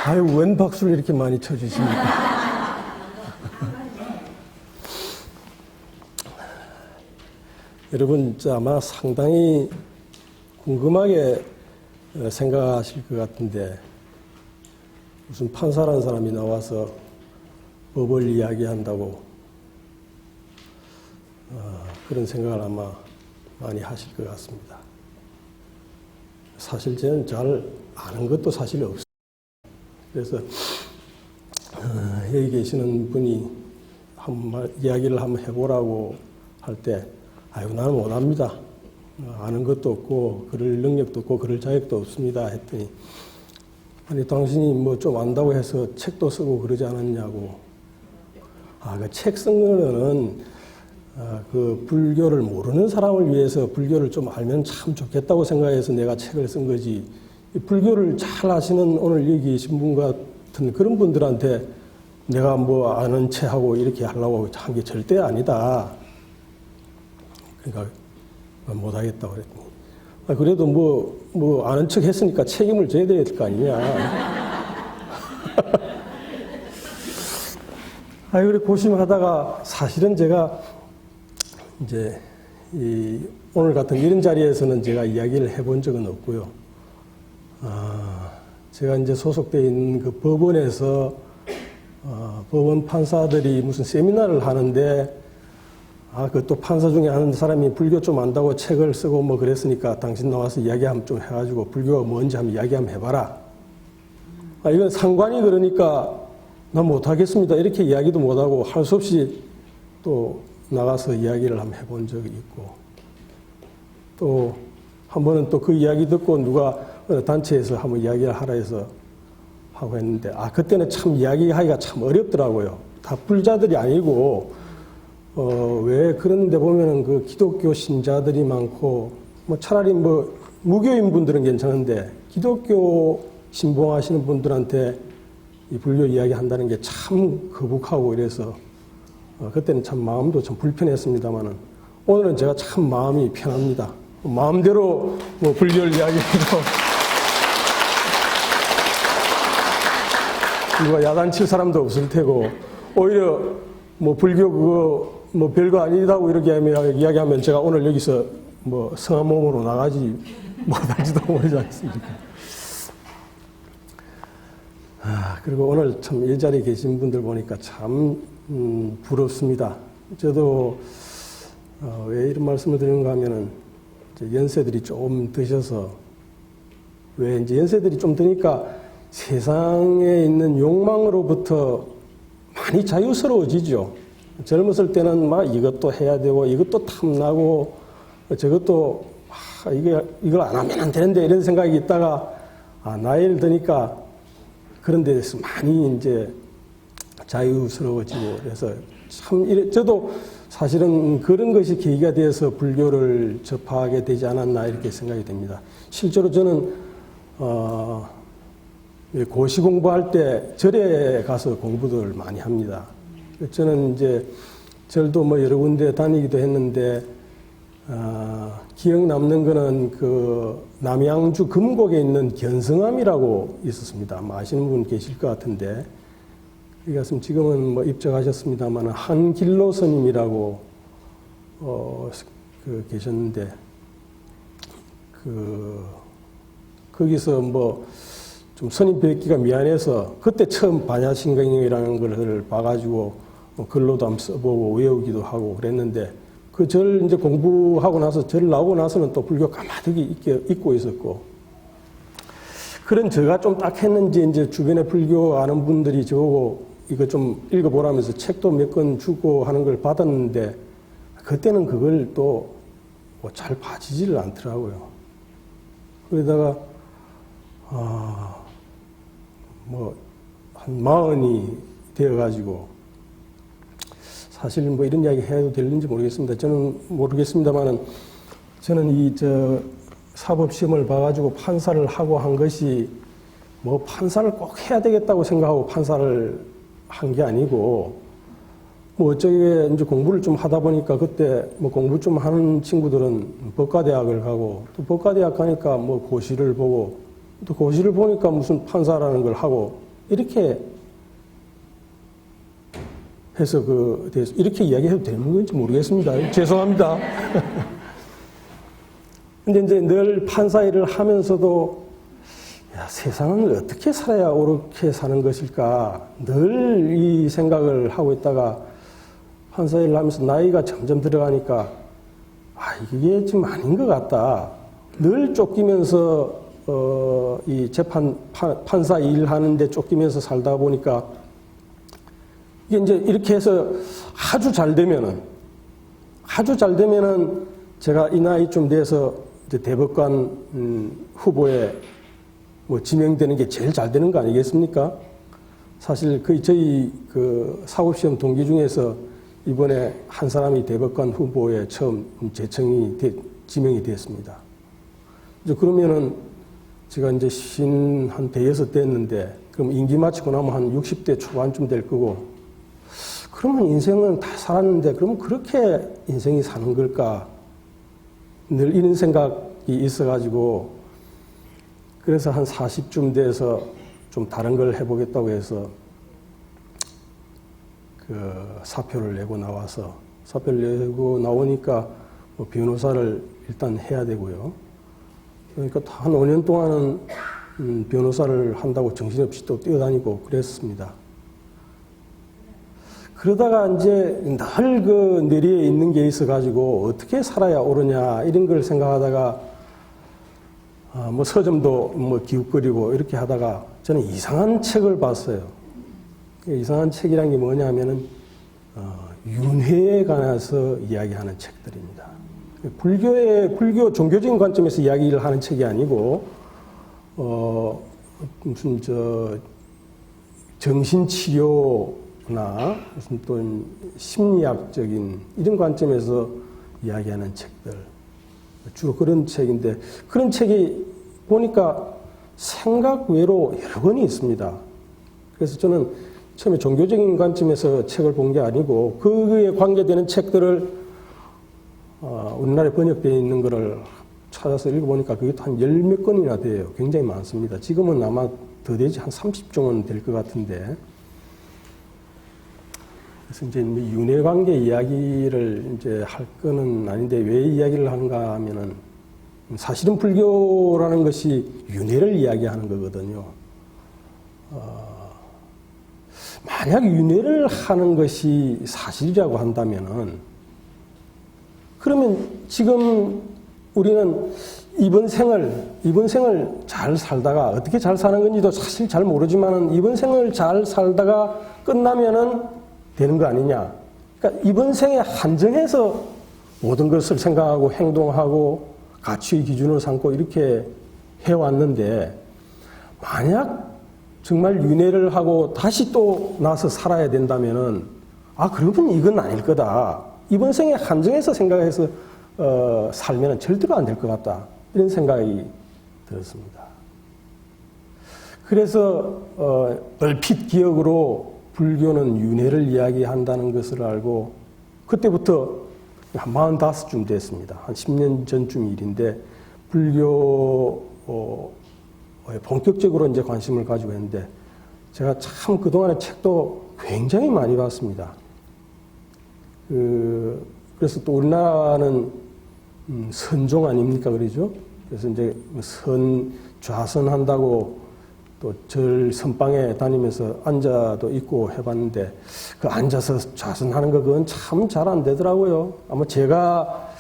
아유, 웬 박수를 이렇게 많이 쳐주십니까? 여러분, 아마 상당히 궁금하게 생각하실 것 같은데, 무슨 판사라는 사람이 나와서 법을 이야기한다고 그런 생각을 아마 많이 하실 것 같습니다. 사실 저는 잘 아는 것도 사실 없어요. 그래서 여기 계시는 분이 이야기를 한번 해보라고 할 때, 아이고, 나는 못합니다. 아는 것도 없고 그럴 능력도 없고 그럴 자격도 없습니다 했더니, 아니 당신이 뭐 좀 안다고 해서 책도 쓰고 그러지 않았냐고. 그 책 쓴 거는 그 불교를 모르는 사람을 위해서 불교를 좀 알면 참 좋겠다고 생각해서 내가 책을 쓴 거지, 불교를 잘 아시는 오늘 여기 계신 분 같은 그런 분들한테 내가 뭐 아는 체하고 이렇게 하려고 한 게 절대 아니다. 그러니까 못하겠다고 그랬더니, 그래도 뭐 아는 척 했으니까 책임을 져야 될 거 아니냐. 그래 고심하다가 사실은 제가 이제 오늘 같은 이런 자리에서는 제가 이야기를 해본 적은 없고요. 제가 이제 소속되어 있는 그 법원에서 법원 판사들이 무슨 세미나를 하는데, 그 또 판사 중에 하는 사람이 불교 좀 안다고 책을 쓰고 뭐 그랬으니까 당신 나와서 이야기 한번 좀 해가지고 불교가 뭔지 한번 이야기 한번 해봐라. 이건 상관이 그러니까 난 못하겠습니다 이렇게 이야기도 못하고 할 수 없이 또 나가서 이야기를 한번 해본 적이 있고, 또 한 번은 또 그 이야기 듣고 누가 단체에서 한번 이야기를 하라 해서 하고 했는데, 그때는 참 이야기하기가 참 어렵더라고요. 다 불자들이 아니고, 왜 그런데 보면은 그 기독교 신자들이 많고, 뭐 차라리 뭐 무교인 분들은 괜찮은데, 기독교 신봉하시는 분들한테 이 불교 이야기 한다는 게 참 거북하고 이래서, 그때는 참 마음도 참 불편했습니다만은, 오늘은 제가 참 마음이 편합니다. 마음대로 뭐 불교를 이야기해도 누가 야단칠 사람도 없을 테고, 오히려 뭐 불교 그거 뭐 별거 아니다고 이렇게 이야기하면 제가 오늘 여기서 뭐 성한 몸으로 나가지 못할지도 모르지 않습니까? 그리고 오늘 참 이 자리에 계신 분들 보니까 참 부럽습니다. 저도 왜 이런 말씀을 드리는가 하면은, 연세들이 좀 드셔서, 왜 이제 연세들이 좀 드니까 세상에 있는 욕망으로부터 많이 자유스러워지죠. 젊었을 때는 막 이것도 해야 되고 이것도 탐나고 저것도 이걸 안 하면 안 되는데 이런 생각이 있다가, 나이를 드니까 그런 데서 많이 이제 자유스러워지고, 그래서 참 저도 사실은 그런 것이 계기가 되어서 불교를 접하게 되지 않았나 이렇게 생각이 됩니다. 실제로 저는 고시 공부할 때 절에 가서 공부들 많이 합니다. 저는 이제 절도 뭐 여러 군데 다니기도 했는데, 기억 남는 거는 그 남양주 금곡에 있는 견성암이라고 있었습니다. 아마 아시는 분 계실 것 같은데, 여기 갔으면 지금은 뭐 입적하셨습니다만 한길로 스님이라고 계셨는데, 거기서 뭐 좀 스님 뵙기가 미안해서 그때 처음 반야신경이라는 걸 봐가지고 글로도 한번 써보고 외우기도 하고 그랬는데, 그 절 이제 공부하고 나서 절 나오고 나서는 또 불교 가마득히 잊고 있었고, 그런 저가 좀 딱했는지 이제 주변에 불교 아는 분들이 저보고 이거 좀 읽어보라면서 책도 몇 권 주고 하는 걸 받았는데, 그때는 그걸 또 잘 봐지지를 않더라고요. 그러다가 한 40이 되어가지고, 사실 뭐 이런 이야기 해도 되는지 모르겠습니다. 저는 모르겠습니다만은, 저는 사법시험을 봐가지고 판사를 하고 한 것이 뭐 판사를 꼭 해야 되겠다고 생각하고 판사를 한 게 아니고, 뭐 어쩌게 이제 공부를 좀 하다 보니까 그때 뭐 공부 좀 하는 친구들은 법과대학을 가고, 또 법과대학 가니까 뭐 고시를 보고, 또 고시를 보니까 무슨 판사라는 걸 하고, 이렇게 해서 이렇게 이야기해도 되는 건지 모르겠습니다. 죄송합니다. 근데 이제 늘 판사 일을 하면서도 야, 세상을 어떻게 살아야 옳게 사는 것일까 늘 이 생각을 하고 있다가 판사 일을 하면서 나이가 점점 들어가니까 이게 좀 아닌 것 같다. 늘 쫓기면서 이 판사 일하는데 쫓기면서 살다 보니까 이게 이제 이렇게 해서 아주 잘 되면은 제가 이 나이쯤 돼서 이제 대법관 후보에 뭐 지명되는 게 제일 잘 되는 거 아니겠습니까? 사실 저희 사법시험 동기 중에서 이번에 한 사람이 대법관 후보에 처음 지명이 됐습니다. 이제 그러면은 제가 이제 한 대여섯 됐는데 그럼 임기 마치고 나면 한 60대 초반쯤 될 거고 그러면 인생은 다 살았는데 그러면 그렇게 인생이 사는 걸까? 늘 이런 생각이 있어가지고 그래서 한 40쯤 돼서 좀 다른 걸 해보겠다고 해서 사표를 내고 나오니까 뭐 변호사를 일단 해야 되고요. 그러니까 한 5년 동안은 변호사를 한다고 정신없이 또 뛰어다니고 그랬습니다. 그러다가 이제 늘 뇌리에 있는 게 있어가지고 어떻게 살아야 옳으냐 이런 걸 생각하다가 뭐 서점도 뭐 기웃거리고 이렇게 하다가 저는 이상한 책을 봤어요. 이상한 책이란 게 뭐냐면은 윤회에 관해서 이야기하는 책들입니다. 불교 종교적인 관점에서 이야기를 하는 책이 아니고 무슨 정신치료나 무슨 또 심리학적인 이런 관점에서 이야기하는 책들 주로 그런 책인데 그런 책이 보니까 생각 외로 여러 권이 있습니다. 그래서 저는 처음에 종교적인 관점에서 책을 본 게 아니고 그에 관계되는 책들을 우리나라에 번역되어 있는 거를 찾아서 읽어보니까 그게 한 10몇 권이나 돼요. 굉장히 많습니다. 지금은 아마 더 되지 한 30종은 될 것 같은데 그래서 이제 윤회 관계 이야기를 이제 할 거는 아닌데 왜 이야기를 하는가 하면은 사실은 불교라는 것이 윤회를 이야기하는 거거든요. 만약 윤회를 하는 것이 사실이라고 한다면은 그러면 지금 우리는 이번 생을 잘 살다가 어떻게 잘 사는 건지도 사실 잘 모르지만은 이번 생을 잘 살다가 끝나면은 되는 거 아니냐. 그러니까 이번 생에 한정해서 모든 것을 생각하고 행동하고 가치의 기준으로 삼고 이렇게 해왔는데 만약 정말 윤회를 하고 다시 또 나서 살아야 된다면은 그러면 이건 아닐 거다. 이번 생에 한정해서 생각해서 살면은 절대로 안 될 것 같다. 이런 생각이 들었습니다. 그래서 얼핏 기억으로 불교는 윤회를 이야기한다는 것을 알고 그때부터 한 45쯤 됐습니다. 한 10년 전쯤 일인데 불교 본격적으로 이제 관심을 가지고 있는데 제가 참 그동안에 책도 굉장히 많이 봤습니다. 그래서 또 우리나라는 선종 아닙니까? 그러죠? 그래서 이제 좌선한다고 또 절 선방에 다니면서 앉아도 있고 해봤는데 그 앉아서 좌선하는 거 그건 참 잘 안 되더라고요. 아마 제가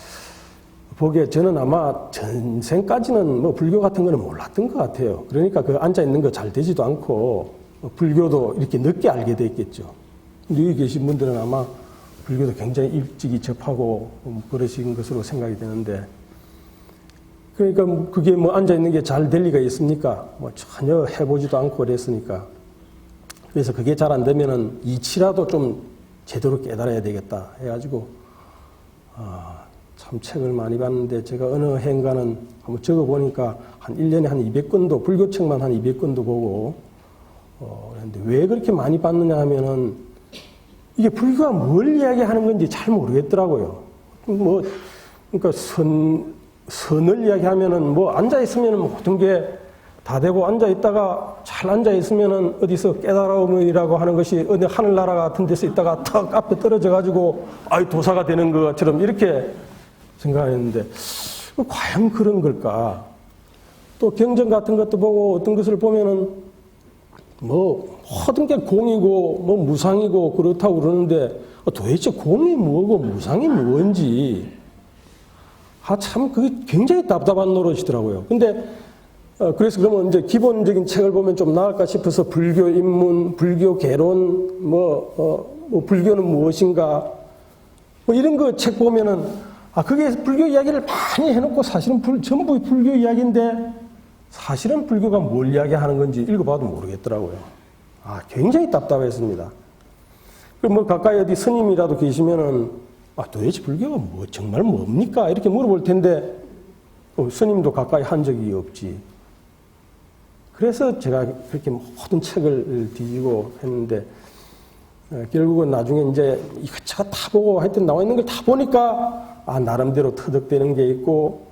보기에 저는 아마 전생까지는 뭐 불교 같은 거는 몰랐던 것 같아요. 그러니까 그 앉아 있는 거 잘 되지도 않고 불교도 이렇게 늦게 알게 됐겠죠. 여기 계신 분들은 아마 불교도 굉장히 일찍이 접하고 그러신 것으로 생각이 되는데 그러니까 그게 뭐 앉아 있는 게 잘 될 리가 있습니까? 뭐 전혀 해보지도 않고 그랬으니까. 그래서 그게 잘 안 되면은 이치라도 좀 제대로 깨달아야 되겠다 해가지고 참 책을 많이 봤는데 제가 어느 해인가는 한번 적어보니까 한 1년에 한 200권도 불교책만 한 200권도 보고 그런데 왜 그렇게 많이 봤느냐 하면은 이게 불교가 뭘 이야기하는 건지 잘 모르겠더라고요. 그러니까 선을 이야기하면은 뭐 앉아있으면 모든 게 다 되고 앉아있다가 잘 앉아있으면은 어디서 깨달음이라고 하는 것이 어디 하늘나라 같은 데서 있다가 턱 앞에 떨어져가지고 아이 도사가 되는 것처럼 이렇게 생각했는데 과연 그런 걸까? 또 경전 같은 것도 보고 어떤 것을 보면은 뭐 모든 게 공이고 뭐 무상이고 그렇다고 그러는데 도대체 공이 뭐고 무상이 뭔지 참 그게 굉장히 답답한 노릇이더라고요. 근데 그래서 그러면 이제 기본적인 책을 보면 좀 나을까 싶어서 불교 입문, 불교 개론, 뭐 불교는 무엇인가, 뭐 이런 거 책 보면은, 그게 불교 이야기를 많이 해놓고 사실은 전부 불교 이야기인데 사실은 불교가 뭘 이야기하는 건지 읽어봐도 모르겠더라고요. 굉장히 답답했습니다. 그럼 뭐 가까이 어디 스님이라도 계시면은, 도대체 불교가 정말 뭡니까? 이렇게 물어볼 텐데, 스님도 가까이 한 적이 없지. 그래서 제가 그렇게 모든 책을 뒤지고 했는데, 결국은 나중에 이제 이것저것 다 보고 하여튼 나와 있는 걸 다 보니까, 나름대로 터득되는 게 있고,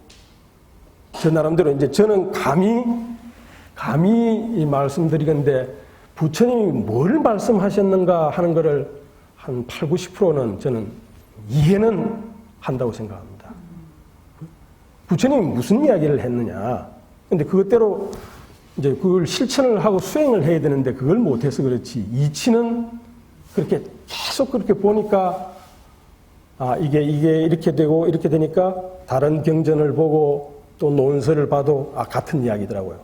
저 나름대로 이제 저는 감히 말씀드리건데, 부처님이 뭘 말씀하셨는가 하는 거를 한 8, 90%는 저는 이해는 한다고 생각합니다. 부처님이 무슨 이야기를 했느냐. 근데 그것대로 이제 그걸 실천을 하고 수행을 해야 되는데 그걸 못해서 그렇지. 이치는 그렇게 계속 그렇게 보니까 이게 이렇게 되고 이렇게 되니까 다른 경전을 보고 또 논설을 봐도 같은 이야기더라고요.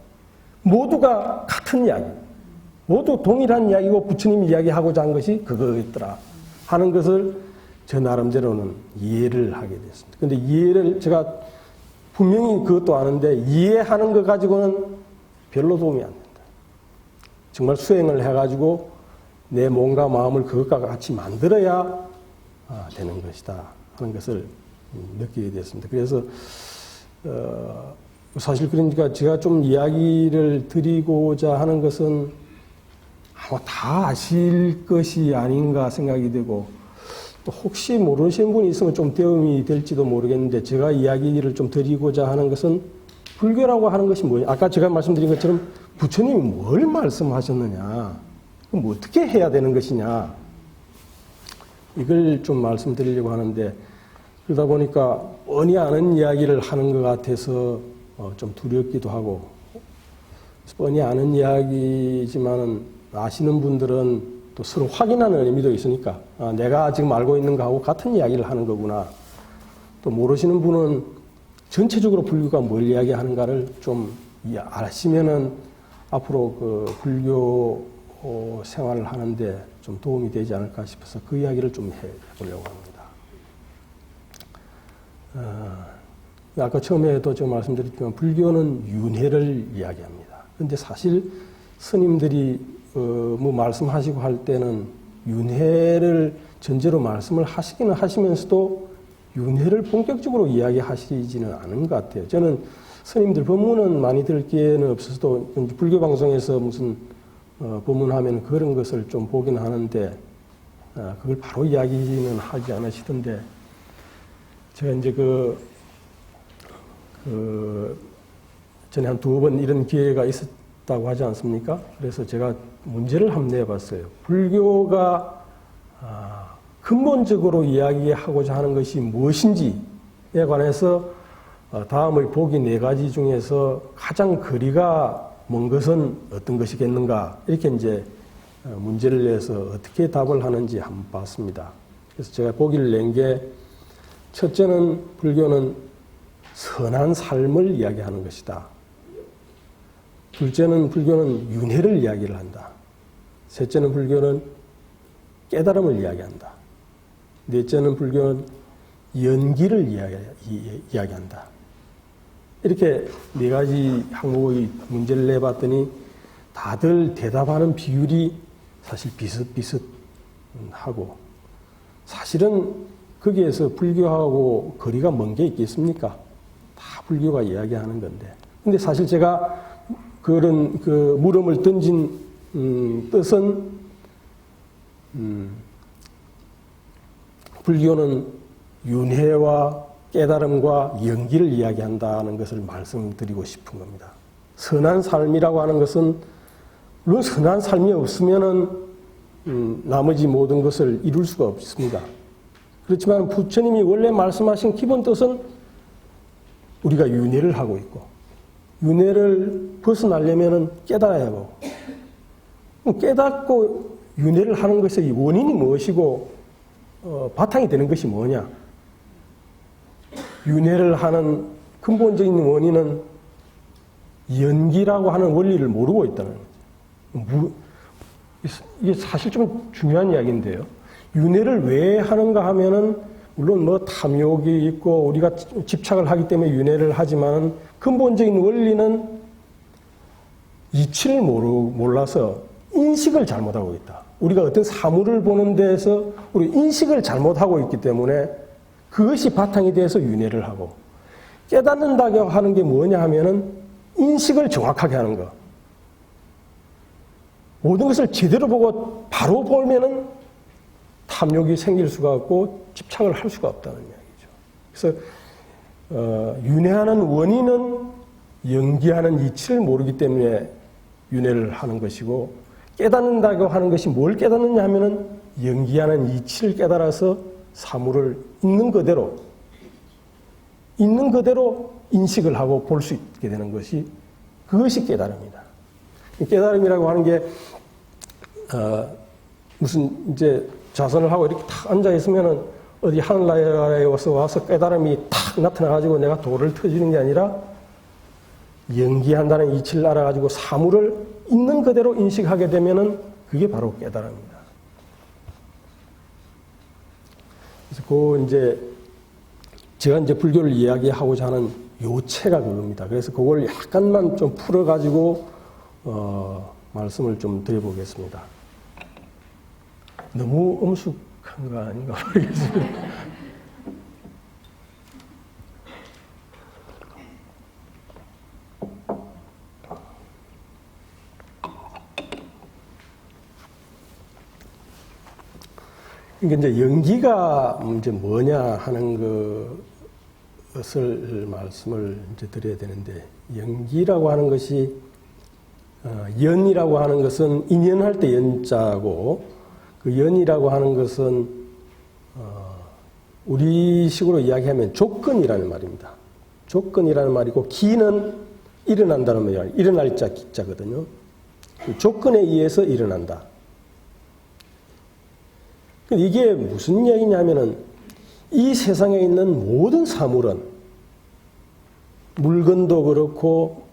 모두가 같은 이야기. 모두 동일한 이야기고 부처님이 이야기하고자 한 것이 그거였더라 하는 것을 저 나름대로는 이해를 하게 됐습니다. 근데 이해를 제가 분명히 그것도 아는데 이해하는 것 가지고는 별로 도움이 안 된다. 정말 수행을 해가지고 내 몸과 마음을 그것과 같이 만들어야 되는 것이다 하는 것을 느끼게 됐습니다. 그래서 사실 그러니까 제가 좀 이야기를 드리고자 하는 것은 아마 다 아실 것이 아닌가 생각이 되고 또 혹시 모르시는 분이 있으면 좀 도움이 될지도 모르겠는데 제가 이야기를 좀 드리고자 하는 것은 불교라고 하는 것이 뭐예요? 아까 제가 말씀드린 것처럼 부처님이 뭘 말씀하셨느냐? 그럼 어떻게 해야 되는 것이냐? 이걸 좀 말씀드리려고 하는데 그러다 보니까 뻔히 아는 이야기를 하는 것 같아서 좀 두렵기도 하고 뻔히 아는 이야기지만은 아시는 분들은 또 서로 확인하는 의미도 있으니까 내가 지금 알고 있는 거하고 같은 이야기를 하는 거구나. 또 모르시는 분은 전체적으로 불교가 뭘 이야기하는가를 좀 아시면은 앞으로 그 불교 생활을 하는데 좀 도움이 되지 않을까 싶어서 그 이야기를 좀 해보려고 합니다. 아까 처음에도 제가 말씀드렸지만 불교는 윤회를 이야기합니다. 그런데 사실 스님들이 뭐 말씀하시고 할 때는 윤회를 전제로 말씀을 하시기는 하시면서도 윤회를 본격적으로 이야기하시지는 않은 것 같아요. 저는 스님들 법문은 많이 들을 기회는 없어서도 불교 방송에서 무슨 법문하면 그런 것을 좀 보긴 하는데 그걸 바로 이야기는 하지 않으시던데 제가 이제 전에 한 2번 이런 기회가 있었다고 하지 않습니까? 그래서 제가 문제를 한번 내봤어요. 불교가 근본적으로 이야기하고자 하는 것이 무엇인지에 관해서 다음의 보기 4가지 중에서 가장 거리가 먼 것은 어떤 것이겠는가 이렇게 이제 문제를 내서 어떻게 답을 하는지 한번 봤습니다. 그래서 제가 보기를 낸 게 첫째는 불교는 선한 삶을 이야기하는 것이다. 둘째는 불교는 윤회를 이야기를 한다. 셋째는 불교는 깨달음을 이야기한다. 넷째는 불교는 연기를 이야기한다. 이렇게 4가지 항목의 문제를 내봤더니 다들 대답하는 비율이 사실 비슷비슷하고 사실은 거기에서 불교하고 거리가 먼 게 있겠습니까? 다 불교가 이야기하는 건데. 근데 사실 제가 그런 물음을 던진 뜻은 불교는 윤회와 깨달음과 연기를 이야기한다는 것을 말씀드리고 싶은 겁니다. 선한 삶이라고 하는 것은 물론 선한 삶이 없으면은 나머지 모든 것을 이룰 수가 없습니다. 그렇지만 부처님이 원래 말씀하신 기본 뜻은 우리가 윤회를 하고 있고 윤회를 벗어나려면은 깨달아야 하고 깨닫고 윤회를 하는 것의 원인이 무엇이고 바탕이 되는 것이 뭐냐? 윤회를 하는 근본적인 원인은 연기라고 하는 원리를 모르고 있다는 거죠. 이게 사실 좀 중요한 이야기인데요. 윤회를 왜 하는가 하면은 물론 뭐 탐욕이 있고 우리가 집착을 하기 때문에 윤회를 하지만 근본적인 원리는 이치를 몰라서 인식을 잘못하고 있다. 우리가 어떤 사물을 보는 데에서 우리 인식을 잘못하고 있기 때문에 그것이 바탕이 돼서 윤회를 하고 깨닫는다고 하는 게 뭐냐 하면은 인식을 정확하게 하는 거. 모든 것을 제대로 보고 바로 보면은 탐욕이 생길 수가 없고 집착을 할 수가 없다는 이야기죠. 그래서 윤회하는 원인은 연기하는 이치를 모르기 때문에 윤회를 하는 것이고 깨닫는다고 하는 것이 뭘 깨닫느냐 하면은 연기하는 이치를 깨달아서 사물을 있는 그대로 인식을 하고 볼 수 있게 되는 것이 그것이 깨달음이다. 깨달음이라고 하는 게 무슨 이제 자선을 하고 이렇게 탁 앉아 있으면은 어디 하늘나라에 와서 깨달음이 탁 나타나가지고 내가 돌을 터지는 게 아니라 연기한다는 이치를 알아가지고 사물을 있는 그대로 인식하게 되면은 그게 바로 깨달음입니다. 그래서 그 이제 제가 이제 불교를 이야기하고자 하는 요체가 그겁니다. 그래서 그걸 약간만 좀 풀어가지고 말씀을 좀 드려보겠습니다. 너무 엄숙한 거 아닌가 모르겠습니다. 그러니까 이제 연기가 이제 뭐냐 하는 것을 말씀을 이제 드려야 되는데, 연기라고 하는 것이 연이라고 하는 것은 인연할 때 연자고, 그 연이라고 하는 것은 우리식으로 이야기하면 조건이라는 말입니다. 조건이라는 말이고, 기는 일어난다는 말이에요. 일어날 자 기자거든요. 조건에 의해서 일어난다. 이게 무슨 얘기냐면은 이 세상에 있는 모든 사물은 물건도 그렇고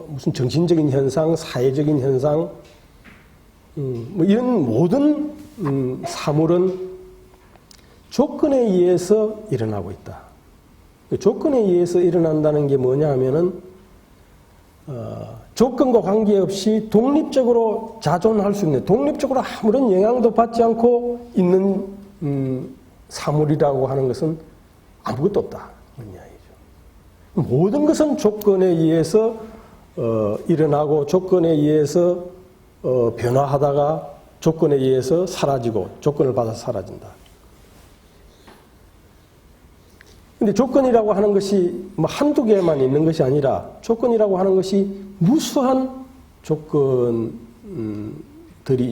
무슨 정신적인 현상, 사회적인 현상, 뭐 이런 모든 사물은 조건에 의해서 일어나고 있다. 그 조건에 의해서 일어난다는 게 뭐냐 하면은 조건과 관계없이 독립적으로 자존할 수 있는, 독립적으로 아무런 영향도 받지 않고 있는 사물이라고 하는 것은 아무것도 없다. 그런 이야기죠. 모든 것은 조건에 의해서 일어나고 조건에 의해서 변화하다가 조건에 의해서 사라지고 조건을 받아서 사라진다. 근데 조건이라고 하는 것이 뭐 한두 개만 있는 것이 아니라 조건이라고 하는 것이 무수한 조건들이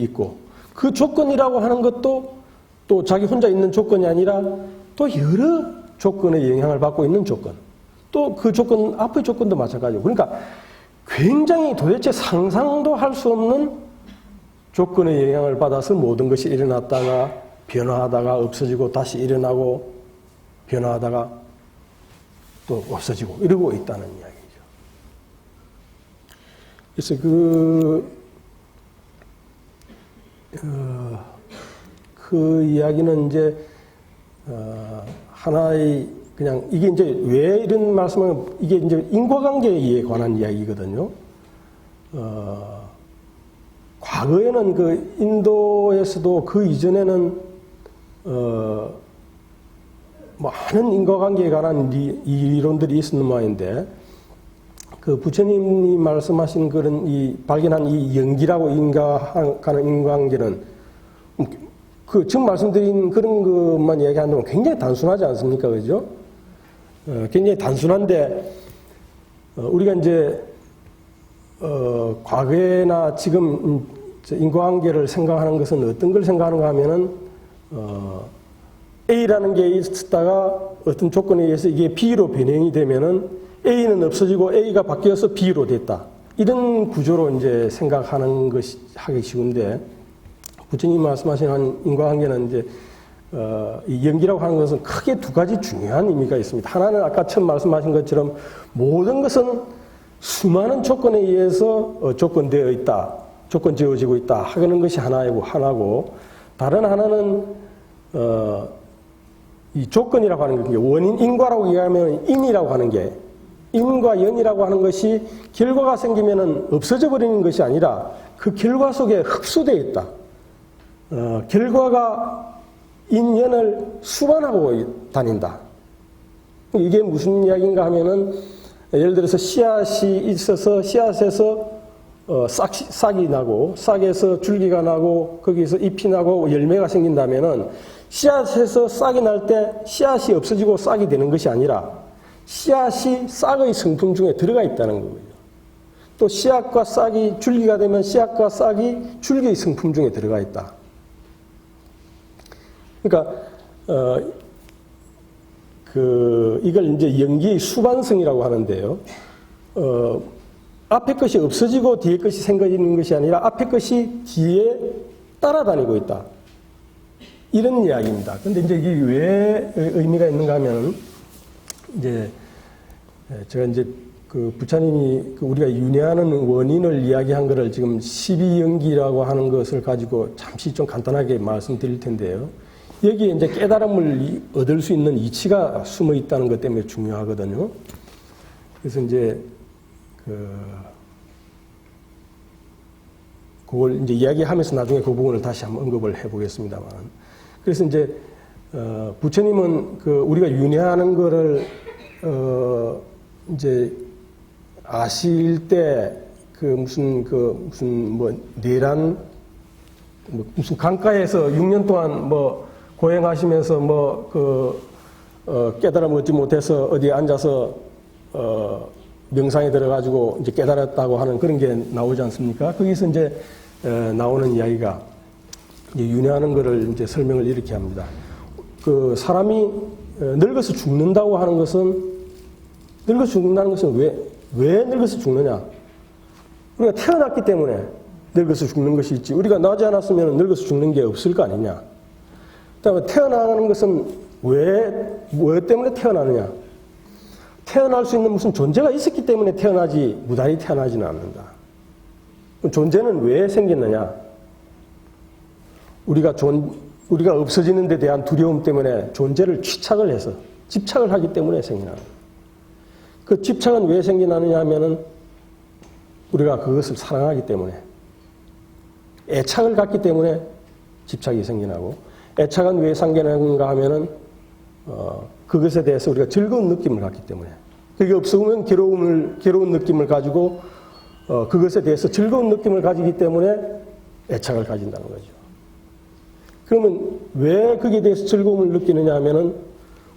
있고, 그 조건이라고 하는 것도 또 자기 혼자 있는 조건이 아니라 또 여러 조건의 영향을 받고 있는 조건, 또 그 조건 앞의 조건도 마찬가지고, 그러니까 굉장히 도대체 상상도 할 수 없는 조건의 영향을 받아서 모든 것이 일어났다가 변화하다가 없어지고 다시 일어나고 변화하다가 또 없어지고 이러고 있다는 이야기죠. 그래서 그 이야기는 이제 하나의 그냥 이게 이제 왜 이런 말씀을, 이게 이제 인과관계에 관한 이야기거든요. 과거에는 그 인도에서도 그 이전에는 많은 인과관계에 관한 이론들이 있었는 모양인데, 그 부처님이 말씀하신 그런 발견한 이 연기라고 가는 인과관계는 지금 말씀드린 그런 것만 얘기한다면 굉장히 단순하지 않습니까? 그죠? 굉장히 단순한데, 우리가 이제 과거나 지금 인과관계를 생각하는 것은 어떤 걸 생각하는가 하면은 A라는 게 있었다가 어떤 조건에 의해서 이게 B로 변형이 되면은 A는 없어지고 A가 바뀌어서 B로 됐다. 이런 구조로 이제 생각하는 것이 하기 쉬운데, 부처님 말씀하신 인과관계는 이제 이 연기라고 하는 것은 크게 두 가지 중요한 의미가 있습니다. 하나는 아까 처음 말씀하신 것처럼 모든 것은 수많은 조건에 의해서 조건되어 있다, 조건지어지고 있다 하는 것이 하나고, 다른 하나는 이 조건이라고 하는 게 원인, 인과라고 얘기하면 인이라고 하는 게, 인과 연이라고 하는 것이 결과가 생기면은 없어져 버리는 것이 아니라 그 결과 속에 흡수되어 있다. 결과가 인연을 수반하고 다닌다. 이게 무슨 이야기인가 하면은, 예를 들어서 씨앗이 있어서 씨앗에서 싹이 나고, 싹에서 줄기가 나고, 거기서 잎이 나고 열매가 생긴다면은, 씨앗에서 싹이 날 때 씨앗이 없어지고 싹이 되는 것이 아니라 씨앗이 싹의 성품 중에 들어가 있다는 거고요. 또 씨앗과 싹이 줄기가 되면 씨앗과 싹이 줄기의 성품 중에 들어가 있다. 그러니까 이걸 이제 연기의 수반성이라고 하는데요. 앞에 것이 없어지고 뒤에 것이 생겨지는 것이 아니라 앞에 것이 뒤에 따라다니고 있다. 이런 이야기입니다. 근데 이제 이게 왜 의미가 있는가 하면, 이제 제가 이제 그 부처님이 우리가 윤회하는 원인을 이야기한 것을 지금 12연기라고 하는 것을 가지고 잠시 좀 간단하게 말씀드릴 텐데요. 여기에 이제 깨달음을 얻을 수 있는 이치가 숨어 있다는 것 때문에 중요하거든요. 그래서 이제 그걸 이제 이야기하면서 나중에 그 부분을 다시 한번 언급을 해보겠습니다만. 그래서 이제 부처님은 우리가 윤회하는 거를 이제 아실 때 무슨 내란 무슨 강가에서 6년 동안 고행하시면서 깨달음 얻지 못해서 어디에 앉아서 명상에 들어가지고 이제 깨달았다고 하는 그런 게 나오지 않습니까? 거기서 이제 나오는 이야기가 윤회하는 거를 이제 설명을 이렇게 합니다. 사람이 늙어서 죽는다고 하는 것은, 늙어서 죽는다는 것은 왜 늙어서 죽느냐? 우리가 태어났기 때문에 늙어서 죽는 것이 있지. 우리가 나지 않았으면 늙어서 죽는 게 없을 거 아니냐? 그 다음에 태어나는 것은 왜 때문에 태어나느냐? 태어날 수 있는 무슨 존재가 있었기 때문에 태어나지, 무단히 태어나지는 않는다. 존재는 왜 생겼느냐? 우리가 없어지는 데 대한 두려움 때문에 존재를 취착을 해서, 집착을 하기 때문에 생기나는 거예요. 그 집착은 왜 생기나느냐 하면은 우리가 그것을 사랑하기 때문에, 애착을 갖기 때문에 집착이 생기나고, 애착은 왜 생기는가 하면은 그것에 대해서 우리가 즐거운 느낌을 갖기 때문에, 그게 없으면 괴로운 느낌을 가지고 그것에 대해서 즐거운 느낌을 가지기 때문에 애착을 가진다는 거죠. 그러면 왜 거기에 대해서 즐거움을 느끼느냐 하면은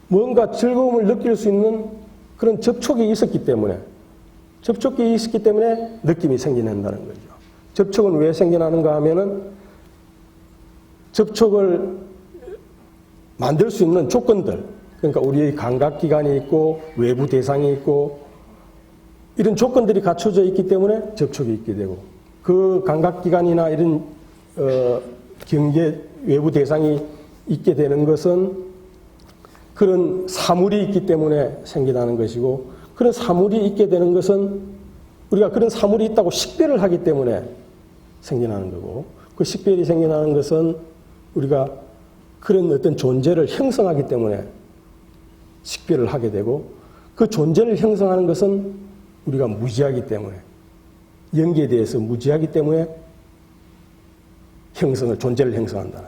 뭔가 즐거움을 느낄 수 있는 그런 접촉이 있었기 때문에, 느낌이 생겨난다는 거죠. 접촉은 왜 생겨나는가 하면은 접촉을 만들 수 있는 조건들, 그러니까 우리의 감각기관이 있고 외부 대상이 있고 이런 조건들이 갖춰져 있기 때문에 접촉이 있게 되고, 그 감각기관이나 이런 경계 외부 대상이 있게 되는 것은 그런 사물이 있기 때문에 생겨나는 것이고, 그런 사물이 있게 되는 것은 우리가 그런 사물이 있다고 식별을 하기 때문에 생겨나는 거고, 그 식별이 생겨나는 것은 우리가 그런 어떤 존재를 형성하기 때문에 식별을 하게 되고, 그 존재를 형성하는 것은 우리가 무지하기 때문에, 연기에 대해서 무지하기 때문에 존재를 형성한다.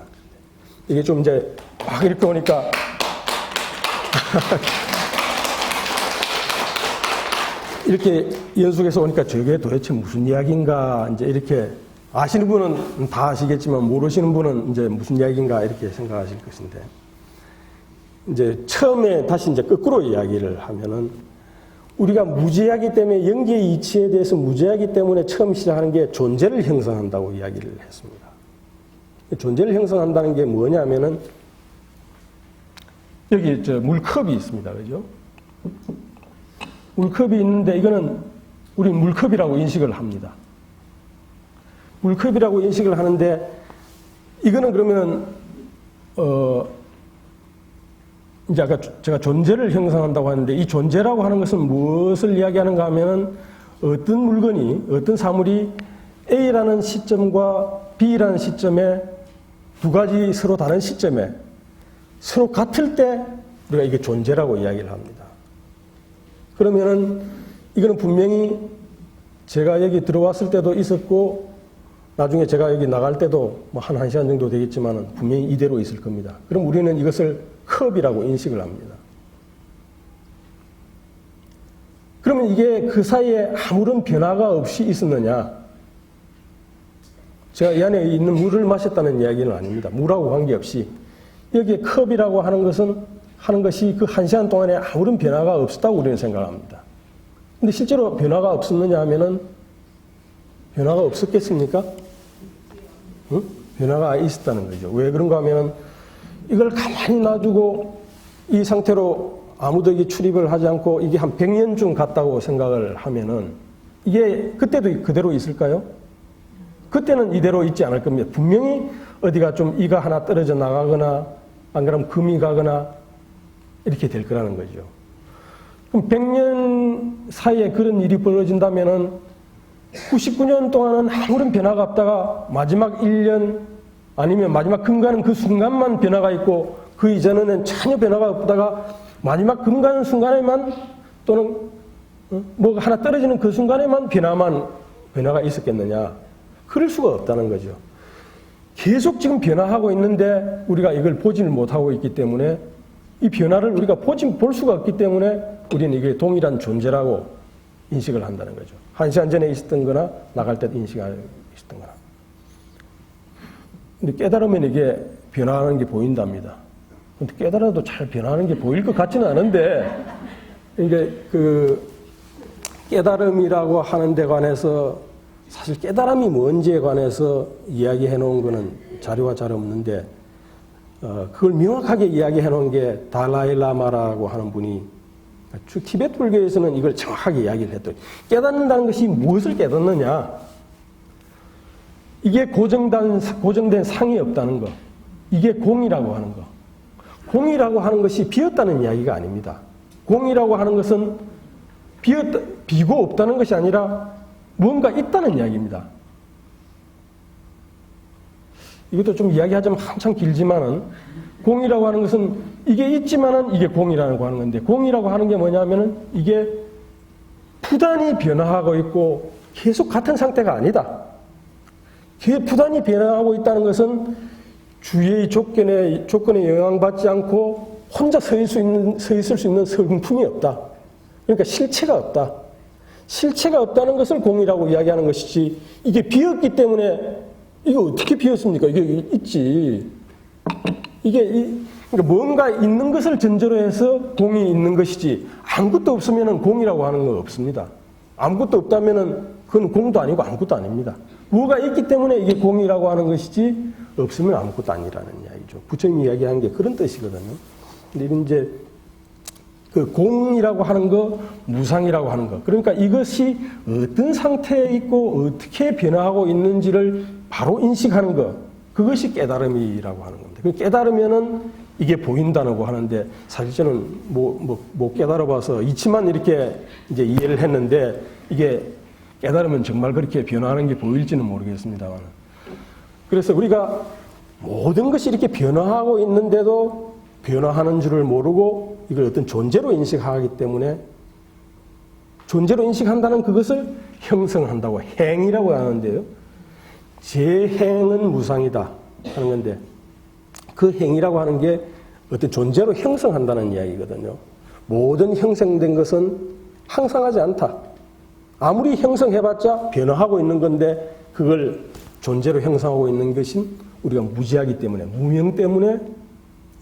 이게 좀 이제 막 이렇게 오니까 이렇게 연속해서 오니까 저게 도대체 무슨 이야기인가, 이제 이렇게 아시는 분은 다 아시겠지만 모르시는 분은 이제 무슨 이야기인가 이렇게 생각하실 것인데, 이제 처음에 다시 이제 거꾸로 이야기를 하면은 우리가 무지하기 때문에 영계의 이치에 대해서 무지하기 때문에 처음 시작하는 게 존재를 형성한다고 이야기를 했습니다. 존재를 형성한다는 게 뭐냐면은 여기 물컵이 있습니다. 그죠? 물컵이 있는데 이거는 우리 물컵이라고 인식을 합니다. 물컵이라고 인식을 하는데 이거는 그러면 이제 아까 제가 존재를 형성한다고 하는데 이 존재라고 하는 것은 무엇을 이야기하는가 하면은 어떤 물건이 어떤 사물이 A라는 시점과 B라는 시점에 두 가지 서로 다른 시점에 서로 같을 때 우리가 이게 존재라고 이야기를 합니다. 그러면은 이거는 분명히 제가 여기 들어왔을 때도 있었고 나중에 제가 여기 나갈 때도 뭐 한 1시간 정도 되겠지만 분명히 이대로 있을 겁니다. 그럼 우리는 이것을 컵이라고 인식을 합니다. 그러면 이게 그 사이에 아무런 변화가 없이 있었느냐? 제가 이 안에 있는 물을 마셨다는 이야기는 아닙니다. 물하고 관계없이 여기에 컵이라고 하는 것이 그 1시간 동안에 아무런 변화가 없었다고 우리는 생각합니다. 근데 실제로 변화가 없었느냐 하면은 변화가 없었겠습니까? 응? 변화가 있었다는 거죠. 왜 그런가 하면은 이걸 가만히 놔두고 이 상태로 아무도 이게 출입을 하지 않고 이게 한 100년쯤 갔다고 생각을 하면은 이게 그때도 그대로 있을까요? 그때는 이대로 있지 않을 겁니다. 분명히 어디가 좀 이가 하나 떨어져 나가거나 안 그러면 금이 가거나 이렇게 될 거라는 거죠. 그럼 100년 사이에 그런 일이 벌어진다면은 99년 동안은 아무런 변화가 없다가 마지막 1년 아니면 마지막 금 가는 그 순간만 변화가 있고 그 이전에는 전혀 변화가 없다가 마지막 금 가는 순간에만 또는 뭐가 하나 떨어지는 그 순간에만 변화가 있었겠느냐. 그럴 수가 없다는 거죠. 계속 지금 변화하고 있는데 우리가 이걸 보지를 못하고 있기 때문에 이 변화를 우리가 볼 수가 없기 때문에 우리는 이게 동일한 존재라고 인식을 한다는 거죠. 1시간 전에 있었던 거나 나갈 때 인식하고 있었던 거나. 근데 깨달으면 이게 변화하는 게 보인답니다. 근데 깨달아도 잘 변화하는 게 보일 것 같지는 않은데 이게 그 깨달음이라고 하는 데 관해서 사실 깨달음이 뭔지에 관해서 이야기해 놓은 거는 자료가 잘 없는데 그걸 명확하게 이야기해 놓은 게 달라이라마라고 하는 분이 티베트 불교에서는 이걸 정확하게 이야기를 했더니 깨닫는다는 것이 무엇을 깨닫느냐. 이게 고정된 상이 없다는 거. 이게 공이라고 하는 거. 공이라고 하는 것이 비었다는 이야기가 아닙니다. 공이라고 하는 것은 비고 없다는 것이 아니라 뭔가 있다는 이야기입니다. 이것도 좀 이야기하자면 한참 길지만은 공이라고 하는 것은 이게 있지만은 이게 공이라고 하는 건데 공이라고 하는 게 뭐냐면은 이게 부단히 변화하고 있고 계속 같은 상태가 아니다. 부단히 변화하고 있다는 것은 주위의 조건에 영향받지 않고 혼자 서 있을 수 있는 성품이 없다. 그러니까 실체가 없다. 실체가 없다는 것을 공이라고 이야기하는 것이지 이게 비었기 때문에 이게 어떻게 비었습니까? 이게 있지. 그러니까 뭔가 있는 것을 전제로 해서 공이 있는 것이지 아무것도 없으면 공이라고 하는 건 없습니다. 아무것도 없다면 그건 공도 아니고 아무것도 아닙니다. 뭐가 있기 때문에 이게 공이라고 하는 것이지 없으면 아무것도 아니라는 이야기죠. 부처님이 이야기하는 게 그런 뜻이거든요. 근데 이제 그 공이라고 하는 거, 무상이라고 하는 거. 그러니까 이것이 어떤 상태에 있고 어떻게 변화하고 있는지를 바로 인식하는 거. 그것이 깨달음이라고 하는 겁니다. 깨달으면은 이게 보인다고 하는데 사실 저는 못 깨달아봐서 이치만 이렇게 이제 이해를 했는데 이게 깨달으면 정말 그렇게 변화하는 게 보일지는 모르겠습니다만. 그래서 우리가 모든 것이 이렇게 변화하고 있는데도 변화하는 줄을 모르고 이걸 어떤 존재로 인식하기 때문에 존재로 인식한다는 그것을 형성한다고 행이라고 하는데요. 제 행은 무상이다 하는 건데 그 행이라고 하는 게 어떤 존재로 형성한다는 이야기거든요. 모든 형성된 것은 항상하지 않다. 아무리 형성해봤자 변화하고 있는 건데 그걸 존재로 형성하고 있는 것은 우리가 무지하기 때문에 무명 때문에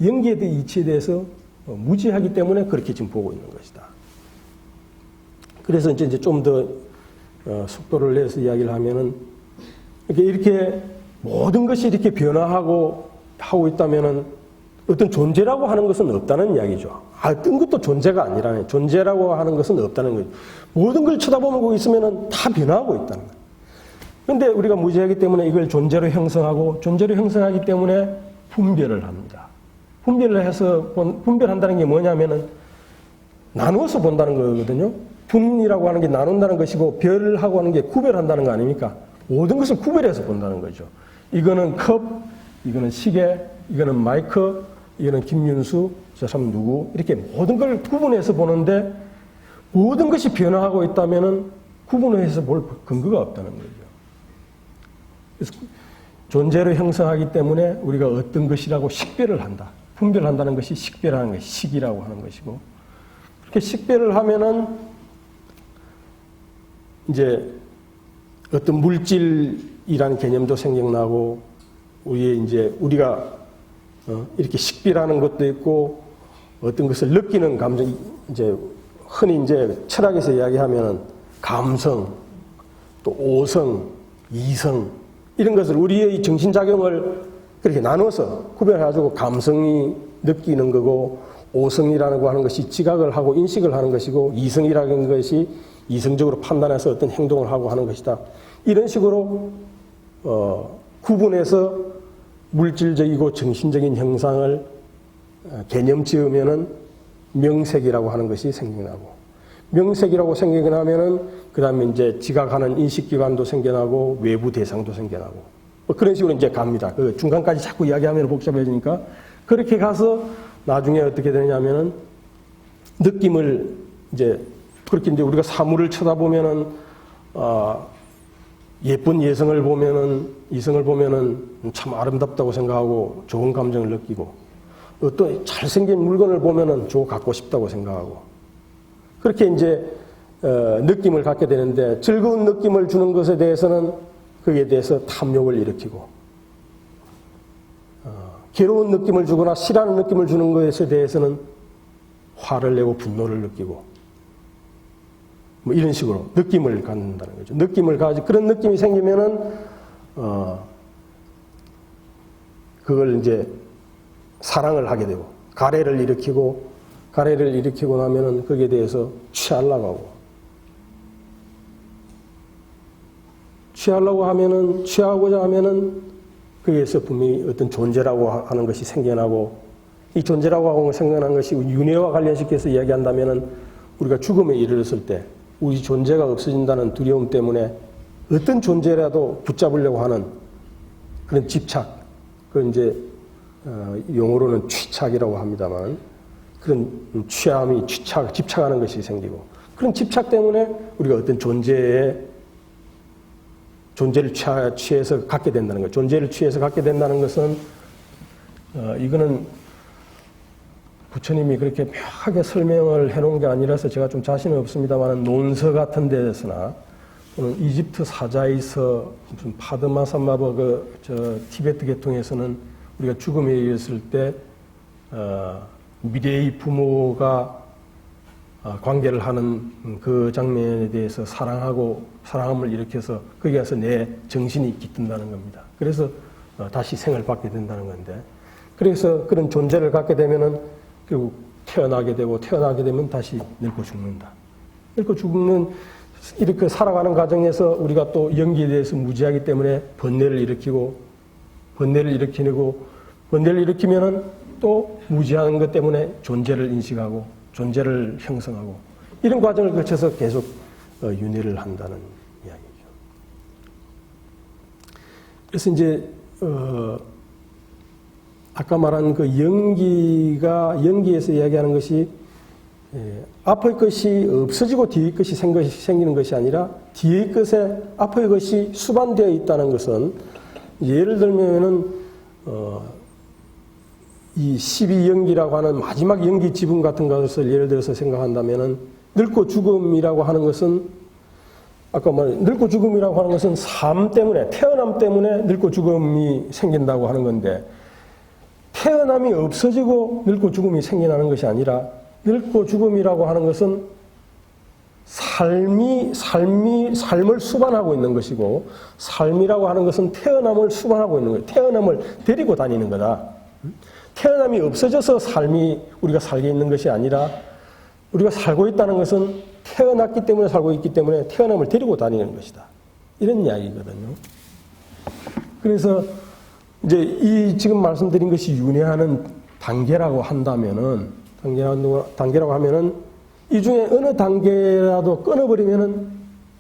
영계의 이치에 대해서 무지하기 때문에 그렇게 지금 보고 있는 것이다. 그래서 이제 좀 더 속도를 내서 이야기를 하면은 이렇게 모든 것이 이렇게 변화하고 하고 있다면은 어떤 존재라고 하는 것은 없다는 이야기죠. 어떤 것도 존재가 아니라네. 존재라고 하는 것은 없다는 거죠. 모든 걸 쳐다보고 있으면은 다 변화하고 있다는 거예요. 그런데 우리가 무지하기 때문에 이걸 존재로 형성하고 존재로 형성하기 때문에 분별을 합니다. 분별을 해서 분별한다는 게 뭐냐면은 나누어서 본다는 거거든요. 분이라고 하는 게 나눈다는 것이고 별하고 하는 게 구별한다는 거 아닙니까? 모든 것을 구별해서 본다는 거죠. 이거는 컵, 이거는 시계, 이거는 마이크, 이거는 김윤수, 저 사람 누구 이렇게 모든 걸 구분해서 보는데 모든 것이 변화하고 있다면은 구분해서 볼 근거가 없다는 거죠. 그래서 존재로 형성하기 때문에 우리가 어떤 것이라고 식별을 한다. 분별한다는 것이 식별하는 것이 식이라고 하는 것이고 그렇게 식별을 하면은 이제 어떤 물질이라는 개념도 생겨나고 우리가 이렇게 식별하는 것도 있고 어떤 것을 느끼는 감정 이제 흔히 이제 철학에서 이야기하면은 감성 또 오성, 이성 이런 것을 우리의 정신작용을 그렇게 나눠서 구별해가지고 감성이 느끼는 거고 오성이라고 하는 것이 지각을 하고 인식을 하는 것이고 이성이라는 것이 이성적으로 판단해서 어떤 행동을 하고 하는 것이다. 이런 식으로 구분해서 물질적이고 정신적인 형상을 개념 지으면은 명색이라고 하는 것이 생겨나고 명색이라고 생겨나면은 그 다음에 이제 지각하는 인식기관도 생겨나고 외부 대상도 생겨나고 뭐 그런 식으로 이제 갑니다. 그 중간까지 자꾸 이야기하면 복잡해지니까 그렇게 가서 나중에 어떻게 되냐면은 느낌을 이제 그렇게 이제 우리가 사물을 쳐다보면은 예쁜 이성을 보면은 참 아름답다고 생각하고 좋은 감정을 느끼고 또 잘생긴 물건을 보면은 저거 갖고 싶다고 생각하고 그렇게 이제 느낌을 갖게 되는데 즐거운 느낌을 주는 것에 대해서는 거기에 대해서 탐욕을 일으키고 괴로운 느낌을 주거나 싫어하는 느낌을 주는 것에 대해서는 화를 내고 분노를 느끼고 뭐 이런 식으로 느낌을 갖는다는 거죠. 느낌을 가지고 그런 느낌이 생기면은 그걸 이제 사랑을 하게 되고 가래를 일으키고 나면은 거기에 대해서 취하고자 하면은 거기에서 분명히 어떤 존재라고 하는 것이 생겨나고 이 존재라고 하고 생겨난 것이 윤회와 관련시켜서 이야기한다면은 우리가 죽음에 이르렀을 때 우리 존재가 없어진다는 두려움 때문에 어떤 존재라도 붙잡으려고 하는 그런 집착, 그건 이제 용어로는 취착이라고 합니다만 그런 취함이 집착하는 것이 생기고 그런 집착 때문에 우리가 어떤 존재를 취해서 갖게 된다는 것. 존재를 취해서 갖게 된다는 것은 이거는 부처님이 그렇게 묘하게 설명을 해놓은 게 아니라서 제가 좀 자신은 없습니다만 논서 같은 데서나 또는 이집트 사자이서 무슨 파드마산마버 저 티베트 계통에서는 우리가 죽음에 이르렀을 때 미래의 부모가 관계를 하는 그 장면에 대해서 사랑함을 일으켜서 거기 가서 내 정신이 깃든다는 겁니다. 그래서 다시 생을 받게 된다는 건데 그래서 그런 존재를 갖게 되면은 결국 태어나게 되면 다시 늙고 죽는다. 늙고 죽는 이렇게 살아가는 과정에서 우리가 또 연기에 대해서 무지하기 때문에 번뇌를 일으키면은 또 무지한 것 때문에 존재를 인식하고 존재를 형성하고 이런 과정을 거쳐서 계속 윤회를 한다는 이야기죠. 그래서 이제 아까 말한 그 연기에서 이야기하는 것이 앞의 것이 없어지고 뒤의 것이 생기는 것이 아니라 뒤의 것에 앞의 것이 수반되어 있다는 것은 예를 들면은 이 12연기라고 하는 마지막 연기 지분 같은 것을 예를 들어서 생각한다면은 늙고 죽음이라고 하는 것은 아까 늙고 죽음이라고 하는 것은 삶 때문에 태어남 때문에 늙고 죽음이 생긴다고 하는 건데 태어남이 없어지고 늙고 죽음이 생겨나는 것이 아니라 늙고 죽음이라고 하는 것은 삶을 수반하고 있는 것이고, 삶이라고 하는 것은 태어남을 수반하고 있는 거예요. 태어남을 데리고 다니는 거다. 태어남이 없어져서 삶이 우리가 살게 있는 것이 아니라, 우리가 살고 있다는 것은 태어났기 때문에 살고 있기 때문에 태어남을 데리고 다니는 것이다. 이런 이야기거든요. 그래서 이제 이 지금 말씀드린 것이 윤회하는 단계라고 한다면은, 단계라고 하면은 이 중에 어느 단계라도 끊어버리면은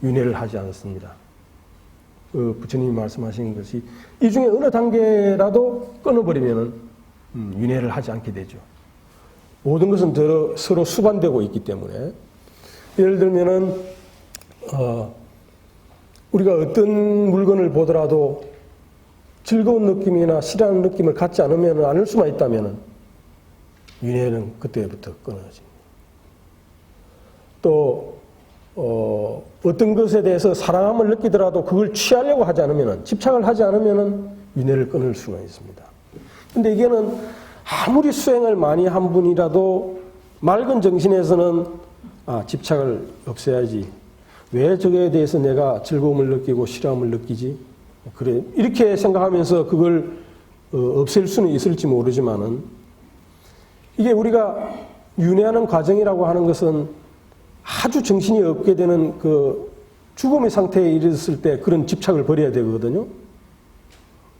윤회를 하지 않습니다. 부처님이 말씀하신 것이 이 중에 어느 단계라도 끊어버리면은 윤회를 하지 않게 되죠. 모든 것은 서로 수반되고 있기 때문에. 예를 들면은 우리가 어떤 물건을 보더라도 즐거운 느낌이나 싫어하는 느낌을 갖지 않을 수만 있다면은 윤회는 그때부터 끊어집니다. 또 어떤 것에 대해서 사랑함을 느끼더라도 그걸 취하려고 하지 않으면은, 집착을 하지 않으면은 윤회를 끊을 수가 있습니다. 근데 이게는 아무리 수행을 많이 한 분이라도 맑은 정신에서는 집착을 없애야지. 왜 저거에 대해서 내가 즐거움을 느끼고 싫어함을 느끼지? 그래, 이렇게 생각하면서 그걸 없앨 수는 있을지 모르지만은, 이게 우리가 윤회하는 과정이라고 하는 것은 아주 정신이 없게 되는 그 죽음의 상태에 이르렀을 때 그런 집착을 버려야 되거든요.